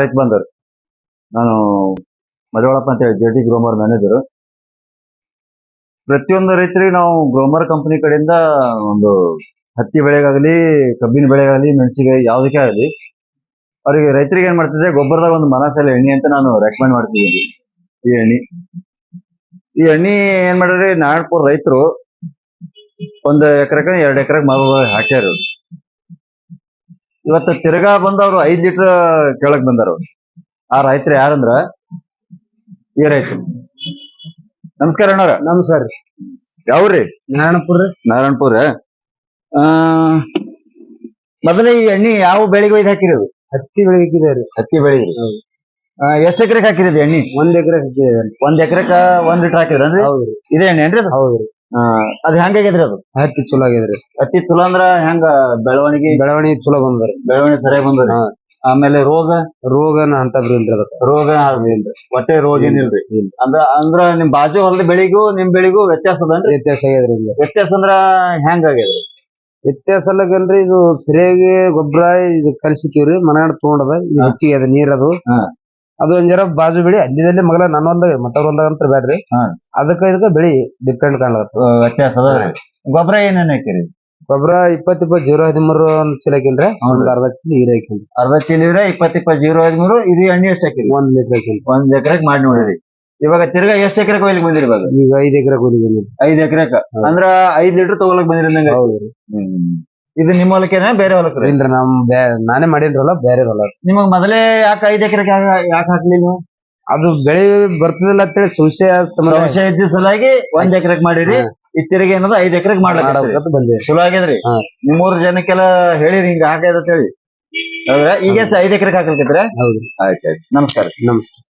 ರೈತ ಬಂದರು. ನಾನು ಮಜವಾಳಪ್ಪ ಅಂತ ಹೇಳಿ ಜೆಟಿ ಗ್ರೋಮರ್ ಮ್ಯಾನೇಜರ್. ಪ್ರತಿಯೊಂದು ರೈತರಿಗೆ ನಾವು ಗ್ರೋಮರ್ ಕಂಪನಿ ಕಡೆಯಿಂದ ಒಂದು ಹತ್ತಿ ಬೆಳೆಗಾಗಲಿ, ಕಬ್ಬಿನ ಬೆಳೆಗಾಗಲಿ, ಮೆಣಸಿಗೆ ಯಾವುದಕ್ಕೆ ಆಗಲಿ ಅವರಿಗೆ ರೈತರಿಗೆ ಏನ್ ಮಾಡ್ತಿದ್ದೆ, ಗೊಬ್ಬರದಾಗ ಒಂದು ಮನಸ್ಸಲ್ಲಿ ಎಣ್ಣೆ ಅಂತ ನಾನು ರೆಕಮೆಂಡ್ ಮಾಡ್ತಿದ್ದೀನಿ. ಈ ಎಣ್ಣೆ ಏನ್ ಮಾಡಿದ್ರಿ, ನಾರಾಯಣಪುರ ರೈತರು ಒಂದು ಎಕರೆಕ 2 ಎಕರೆಗೆ ಹಾಕ್ಯಾರ. ಇವತ್ತು ತಿರ್ಗಾ ಬಂದವ್ರು 5 ಲೀಟರ್ ಕೇಳಕ್ ಬಂದಾರ. ಆ ರೈತರು ಯಾರಂದ್ರ ಈ ರೈತರು. ನಮಸ್ಕಾರ ಅಣ್ಣವ್ರ. ನಮಸ್ಕಾರ. ಯಾವ್ರಿ? ನಾರಾಯಣಪುರ. ಮೊದಲೇ ಈ ಎಣ್ಣೆ ಯಾವ ಬೆಳೆಗೆ ಒಯ್ದು ಹಾಕಿರೋದು? ಹತ್ತಿ ಬೆಳೆಗೆ ಹಾಕಿದಾರೆ. ಹತ್ತಿ ಬೆಳೆಗೆ. ಎಷ್ಟ್ ಎಕರೆಗೆ ಹಾಕಿರೋದು ಎಣ್ಣೆ? 1 ಎಕರೆ ಹಾಕಿದಾರೆ. 1 ಎಕರೆಕ 1 ಲೀಟರ್ ಹಾಕಿದ್ರನ್ರಿ? ಹೌದ್ರಿ. ಇದೇ ಎಣ್ಣೆ ಏನ್ರಿ? ಹೌದ್ರಿ. ಅದ್ ಹೆಂಗಾಗಿದ್ರಿ? ಅದು ಹತ್ತಿ ಚಲೋ ಆಗಿದ್ರಿ. ಹತ್ತಿ ಚಲೋ ಅಂದ್ರ ಹೆಂಗ ಬೆಳವಣಿಗೆ ಚಲೋ ಬಂದ್ರಿ. ಬೆಳವಣಿಗೆ ಸರಿಯಾಗಿ ಬಂದ್ರಿ. ಆಮೇಲೆ ರೋಗನ ಅಂತ ಇಲ್ರಿ. ಅದಕ್ಕೆ ರೋಗ ಇಲ್ರಿ, ಹೊಟ್ಟೆ ರೋಗ ಏನಿಲ್ರಿ. ಅಂದ್ರ ನಿಮ್ ಬಾಜು ಹೊಲದ ಬೆಳಿಗೂ ನಿಮ್ ಬೆಳಿಗೂ ವ್ಯತ್ಯಾಸ ಅದನ್ರಿ? ವ್ಯತ್ಯಾಸ ಆಗ್ಯದ್ರಿ. ವ್ಯತ್ಯಾಸ ಅಂದ್ರ ಹೆಂಗ ಆಗ್ಯದ್ರಿ? ವ್ಯತ್ಯಾಸ ಅಲ್ಲಗಲ್ರಿ, ಇದು ಸರಿಯಾಗಿ ಗೊಬ್ಬರ ಇದು ಕಲಿಸಿಕ್ಕಿವ್ರಿ. ಮನಾಡ್ ತಗೊಂಡದ ಹೆಚ್ಚಿಗೆ ಅದ ನೀರ್. ಅದು ಒಂದ್ ಜರ ಬಾಜು ಬೆಳಿ ಅಲ್ಲಿದಲ್ಲಿ ಮಗಲ ನನ್ನ ಹೊಲ್ದಾಗ ಮತ್ತವ್ರ ಹೊಲ್ದಾಗ ಅಂತ ಬ್ಯಾಡ್ರಿ. ಇದಕ್ಕ ಬೆಳಿ ಡಿಫ್ರೆಂಟ್ ಕಾಣ್ಲತ್ತ. ವ್ಯತ್ಯಾಸ ಅದ. ಗೊಬ್ಬರ ಏನೇನ್ ಹಾಕಿರಿ? ಗೊಬ್ಬರ 20-20-0-13 ಒಂದ್ ಚೀಲ ಹಾಕಿನ್ರಿ. ಒಂದ್ ಅರ್ಧ ಚೀಲ ನೀರ್ ಹಾಕಿನ್ರಿ. ಅರ್ಧ ಚೀಲ 20-20-0-13. ಇದು ಎಣ್ಣೆ ಎಷ್ಟು ಹಾಕಿರಿ? 1 ಲೀಟರ್ ಹಾಕಿನ್ರಿ. 1 ಎಕರೆಗೆ ಮಾಡಿ ನೋಡಿರಿ. ಇವಾಗ ತಿರ್ಗಾ ಎಷ್ಟ್ ಎಕರೆಗೆ ಒಯ್ಲಿಕ್ ಬಂದಿರಿ? ಇವಾಗ ಈಗ 5 ಎಕರೆ ಬಂದಿರಿ. 5 ಎಕರೆಕ ಅಂದ್ರ 5 ಲೀಟರ್ ತಗೊಳಕ್ ಬಂದಿರಿ. ಹೌದ್ರಿ. ಇದು ನಿಮ್ಮ ಹೊಲಕ್ಕೇನ ಬೇರೆ ಹೊಲಕ್ರಿ? ಇಲ್ರಿ, ನಾನೇ ಮಾಡಿಲ್ರಲ್ಲ, ಬೇರೆ ಹೊಲ. ನಿಮಗ್ ಮೊದಲೇ ಯಾಕೆ 5 ಎಕರೆಗೆ ಯಾಕೆ ಹಾಕ್ಲಿಲ್ಲ? ಅದು ಬೆಳೆ ಬರ್ತದಿಲ್ಲ ಅಂತೇಳಿ ಸಂಶಯ ಇದ್ದ ಸಲಾಗಿ 1 ಎಕರೆಗೆ ಮಾಡಿರಿ. ಈ ತಿರುಗಿ ಏನದ 5 ಎಕರೆಗೆ ಮಾಡ್ಲಕ್ಕ ಬಂದೆ. ಚಲೋ ಆಗ್ಯದ್ರಿ. ನಿಮ್ಮೂರ್ ಜನಕ್ಕೆಲ್ಲ ಹೇಳಿರಿ ಹಿಂಗ ಹಾಕ್ಯದ ಅಂತ ಹೇಳಿ. ಈಗ 5 ಎಕರೆಗೆ ಹಾಕಲ್ಕತ್ರ? ಹೌದು. ಆಯ್ತಾಯ್ತು. ನಮಸ್ಕಾರ. ನಮಸ್ಕಾರ.